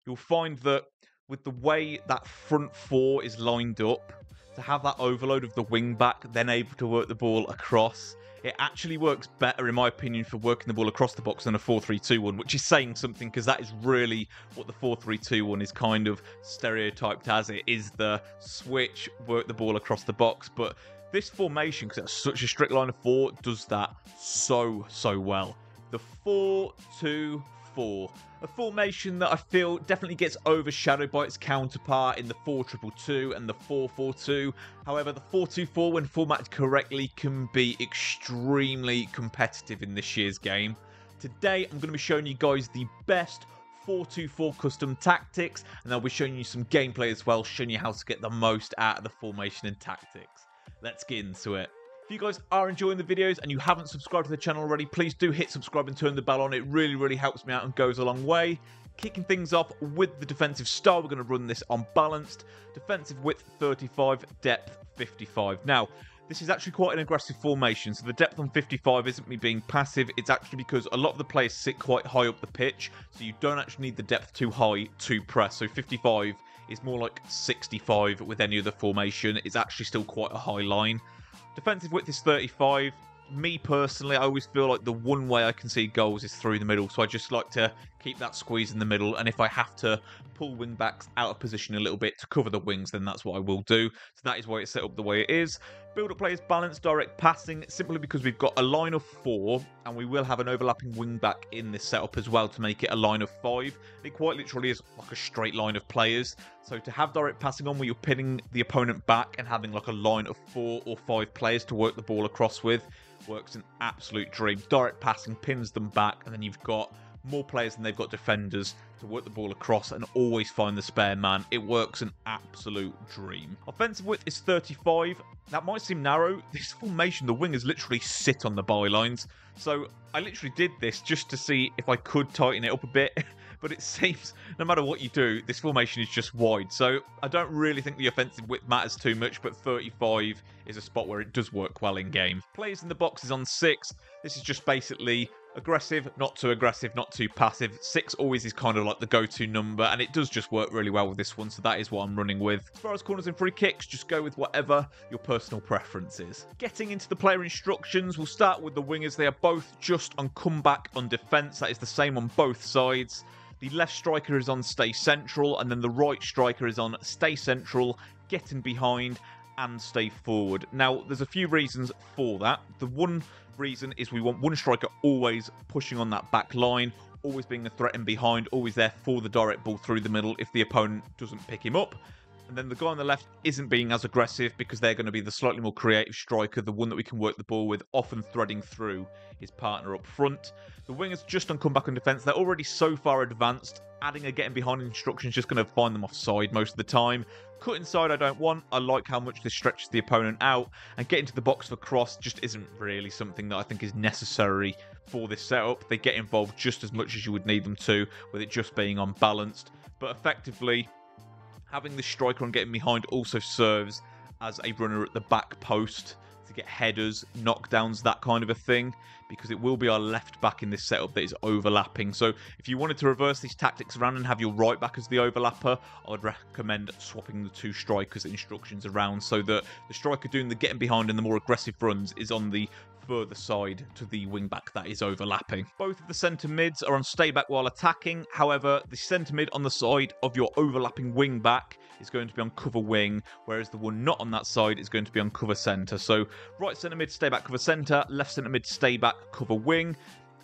you'll find that with the way that front four is lined up, to have that overload of the wing back, then able to work the ball across, it actually works better, in my opinion, for working the ball across the box than a 4-3-2-1, which is saying something because that is really what the 4-3-2-1 is kind of stereotyped as. It is the switch, work the ball across the box, but this formation, because it's such a strict line of four, does that so well. The 4-2-4. A formation that I feel definitely gets overshadowed by its counterpart in the 4-2-2 and the 4-4-2. However, the 4-2-4, when formatted correctly, can be extremely competitive in this year's game. Today, I'm going to be showing you guys the best 4-2-4 custom tactics, and I'll be showing you some gameplay as well, showing you how to get the most out of the formation and tactics. Let's get into it. If you guys are enjoying the videos and you haven't subscribed to the channel already, please do hit subscribe and turn the bell on. It really helps me out and goes a long way. Kicking things off with the defensive style, we're going to run this on balanced. Defensive width 35, depth 55. Now, this is actually quite an aggressive formation, so the depth on 55 isn't me being passive. It's actually because a lot of the players sit quite high up the pitch, so you don't actually need the depth too high to press. So 55 is more like 65 with any other formation. It's actually still quite a high line. Defensive width is 35. Me personally, I always feel like the one way I can see goals is through the middle, so I just like to keep that squeeze in the middle, and if I have to pull wing backs out of position a little bit to cover the wings, then that's what I will do. So that is why it's set up the way it is. Build-up play is balanced direct passing, simply because we've got a line of 4, and we will have an overlapping wing back in this setup as well to make it a line of 5. It quite literally is like a straight line of players. So to have direct passing on where you're pinning the opponent back and having like a line of 4 or 5 players to work the ball across with, works an absolute dream. Direct passing pins them back, and then you've got more players than they've got defenders to work the ball across and always find the spare man. It works an absolute dream. Offensive width is 35. That might seem narrow. This formation, the wingers literally sit on the bylines. So I literally did this just to see if I could tighten it up a bit. But it seems no matter what you do, this formation is just wide. So I don't really think the offensive width matters too much, but 35 is a spot where it does work well in game. Players in the box is on 6. This is just basically aggressive, not too passive. 6 always is kind of like the go-to number, and it does just work really well with this one, so that is what I'm running with. As far as corners and free kicks, just go with whatever your personal preference is. Getting into the player instructions, we'll start with the wingers. They are both just on comeback on defense. That is the same on both sides. The left striker is on stay central, and then the right striker is on stay central, get in behind, and stay forward. Now, there's a few reasons for that. The one reason is we want one striker always pushing on that back line, always being a threat in behind, always there for the direct ball through the middle if the opponent doesn't pick him up. And then the guy on the left isn't being as aggressive because they're going to be the slightly more creative striker, the one that we can work the ball with, often threading through his partner up front. The wingers just on comeback on defence. They're already so far advanced. Adding a getting behind instruction is just going to find them offside most of the time. Cut inside I don't want. I like how much this stretches the opponent out. And getting to the box for cross just isn't really something that I think is necessary for this setup. They get involved just as much as you would need them to, with it just being unbalanced. But effectively, having the striker on getting behind also serves as a runner at the back post to get headers, knockdowns, that kind of a thing, because it will be our left back in this setup that is overlapping. So if you wanted to reverse these tactics around and have your right back as the overlapper, I'd recommend swapping the two strikers' instructions around so that the striker doing the getting behind and the more aggressive runs is on the further side to the wing back that is overlapping. Both of the centre mids are on stay back while attacking. However, the centre mid on the side of your overlapping wing back is going to be on cover wing, whereas the one not on that side is going to be on cover centre. So right centre mid, stay back, cover centre, left centre mid, stay back, cover wing.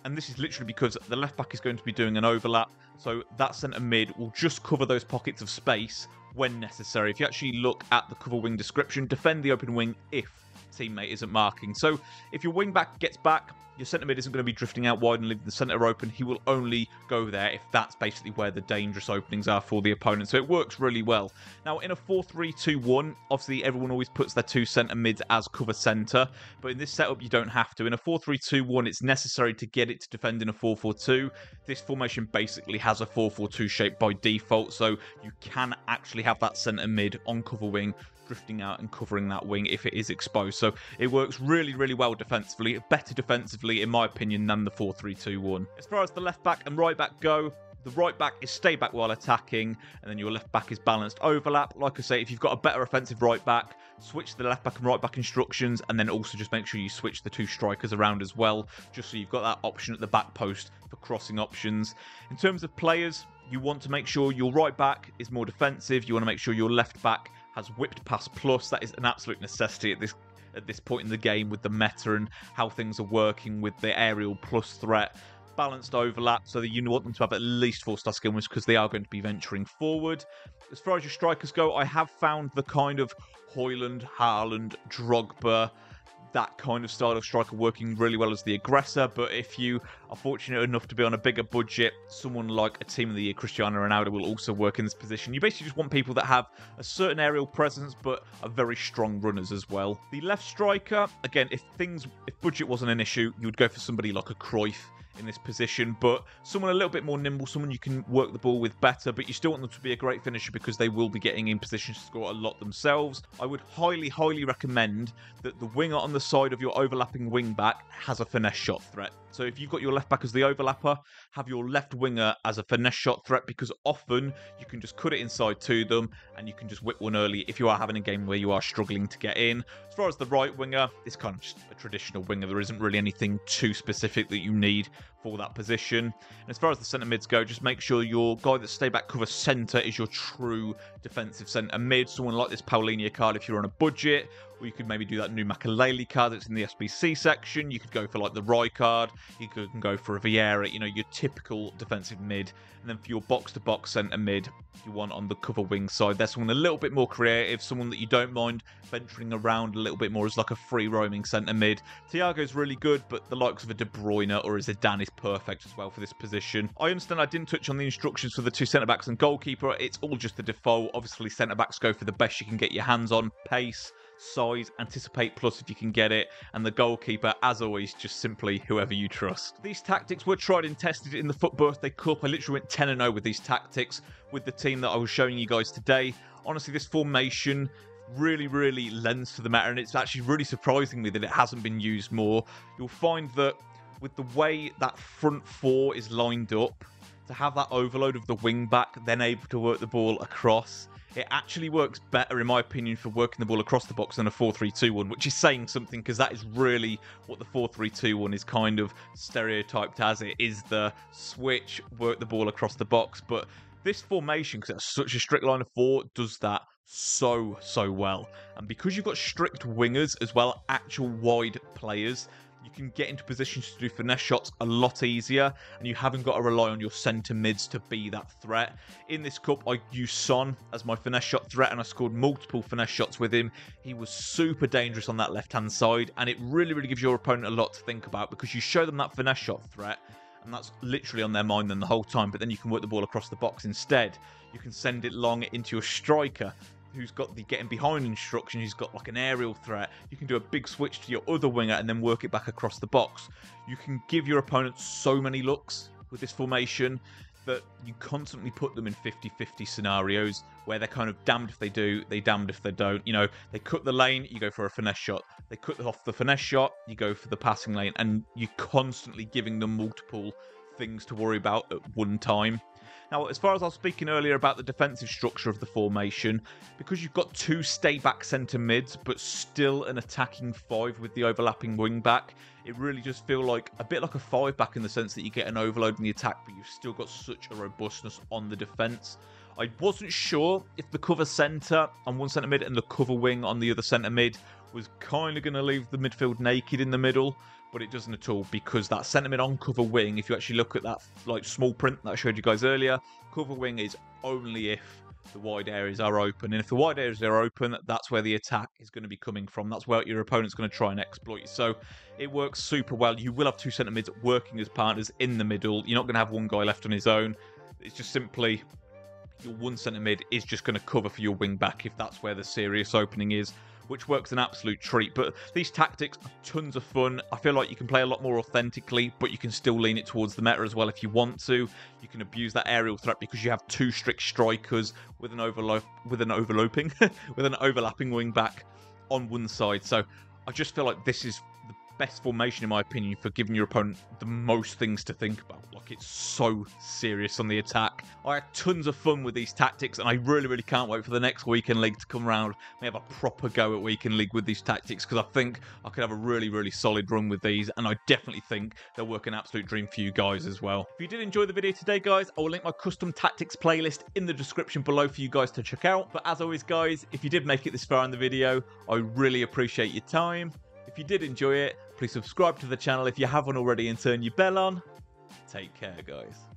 And this is literally because the left back is going to be doing an overlap, so that centre mid will just cover those pockets of space when necessary. If you actually look at the cover wing description, defend the open wing if teammate isn't marking. So if your wing back gets back, your centre mid isn't going to be drifting out wide and leaving the centre open. He will only go there if that's basically where the dangerous openings are for the opponent. So it works really well. Now in a 4-3-2-1, obviously everyone always puts their two centre mids as cover centre, but in this setup you don't have to. In a 4-3-2-1, it's necessary to get it to defend in a 4-4-2. This formation basically has a 4-4-2 shape by default, so you can actually have that centre mid on cover wing drifting out and covering that wing if it is exposed. So it works really, really well defensively. Better defensively, in my opinion, than the 4-3-2-1. As far as the left back and right back go, The right back is stay back while attacking, and then your left back is balanced overlap. Like I say, if you've got a better offensive right back, switch the left back and right back instructions, and then also just make sure you switch the 2 strikers around as well, just so you've got that option at the back post for crossing options. In terms of players, you want to make sure your right back is more defensive. You want to make sure your left back has whipped pass plus. That is an absolute necessity at this point in the game with the meta and how things are working with the aerial plus threat. Balanced overlap, so that you want them to have at least 4-star skill moves because they are going to be venturing forward. As far as your strikers go, I have found the kind of Højlund, Haaland, Drogba, that kind of style of striker working really well as the aggressor. But if you are fortunate enough to be on a bigger budget, someone like a Team of the Year Cristiano Ronaldo will also work in this position. You basically just want people that have a certain aerial presence but are very strong runners as well. The left striker, again, if budget wasn't an issue, you would go for somebody like a Cruyff in this position, but someone a little bit more nimble, someone you can work the ball with better, but you still want them to be a great finisher because they will be getting in positions to score a lot themselves. I would highly recommend that the winger on the side of your overlapping wing back has a finesse shot threat. So if you've got your left back as the overlapper, have your left winger as a finesse shot threat, because often you can just cut it inside to them and you can just whip one early if you are having a game where you are struggling to get in. As far as the right winger, it's kind of just a traditional winger. There isn't really anything too specific that you need for that position. And as far as the centre mids go, just make sure your guy that stay back cover centre is your true defensive centre mid. Someone like this Paulinho card if you're on a budget, or you could maybe do that new Makelele card that's in the SBC section. You could go for like the Rijkaard, you can go for a Vieira, you know, your typical defensive mid. And then for your box-to-box centre mid, you want on the cover wing side, there's someone a little bit more creative, someone that you don't mind venturing around a little bit more as like a free roaming centre mid. Thiago's really good, but the likes of a De Bruyne or a Zidane is perfect as well for this position. I understand I didn't touch on the instructions for the 2 centre backs and goalkeeper. It's all just the default. Obviously, centre backs go for the best you can get your hands on: pace, size, anticipate plus if you can get it, and the goalkeeper, as always, just simply whoever you trust. These tactics were tried and tested in the FUT Birthday Cup. I literally went 10-0 with these tactics with the team that I was showing you guys today. Honestly, this formation really lends to the meta, and it's actually really surprising me that it hasn't been used more. You'll find that with the way that front 4 is lined up, to have that overload of the wing back, then able to work the ball across, it actually works better, in my opinion, for working the ball across the box than a 4-3-2-1, which is saying something, because that is really what the 4-3-2-1 is kind of stereotyped as. It is the switch, work the ball across the box. But this formation, because it's such a strict line of 4, does that so well. And because you've got strict wingers as well, actual wide players, you can get into positions to do finesse shots a lot easier, and you haven't got to rely on your centre mids to be that threat. In this cup, I used Son as my finesse shot threat, and I scored multiple finesse shots with him. He was super dangerous on that left-hand side, and it really gives your opponent a lot to think about, because you show them that finesse shot threat, and that's literally on their mind then the whole time, but then you can work the ball across the box instead. You can send it long into your striker, who's got the getting behind instruction, who's got like an aerial threat. You can do a big switch to your other winger and then work it back across the box. You can give your opponent so many looks with this formation that you constantly put them in 50-50 scenarios where they're kind of damned if they do, they damned if they don't. You know, they cut the lane, you go for a finesse shot. They cut off the finesse shot, you go for the passing lane, and you're constantly giving them multiple things to worry about at one time. Now, as far as I was speaking earlier about the defensive structure of the formation, because you've got 2 stay-back centre mids, but still an attacking 5 with the overlapping wing-back, it really does feel like a bit like a 5-back in the sense that you get an overload in the attack, but you've still got such a robustness on the defence. I wasn't sure if the cover centre on one centre mid and the cover wing on the other centre mid was kind of going to leave the midfield naked in the middle, but it doesn't at all, because that centre mid on cover wing, if you actually look at that like small print that I showed you guys earlier, cover wing is only if the wide areas are open, and if the wide areas are open, that's where the attack is going to be coming from. That's where your opponent's going to try and exploit. So it works super well. You will have 2 centre mids working as partners in the middle. You're not going to have one guy left on his own. It's just simply your one centre mid is just going to cover for your wing back if that's where the serious opening is, which works an absolute treat. But these tactics are tons of fun. I feel like you can play a lot more authentically, but you can still lean it towards the meta as well if you want to. You can abuse that aerial threat because you have 2 strict strikers with an overlapping wing back on one side. So I just feel like this is best formation, in my opinion, for giving your opponent the most things to think about. Like, it's so serious on the attack. I had tons of fun with these tactics, and I really, really can't wait for the next Weekend League to come around. We have a proper go at Weekend League with these tactics, because I think I could have a really, really solid run with these, and I definitely think they'll work an absolute dream for you guys as well. If you did enjoy the video today, guys, I will link my custom tactics playlist in the description below for you guys to check out. But as always, guys, if you did make it this far in the video, I really appreciate your time. If you did enjoy it, please subscribe to the channel if you haven't already and turn your bell on. Take care, guys.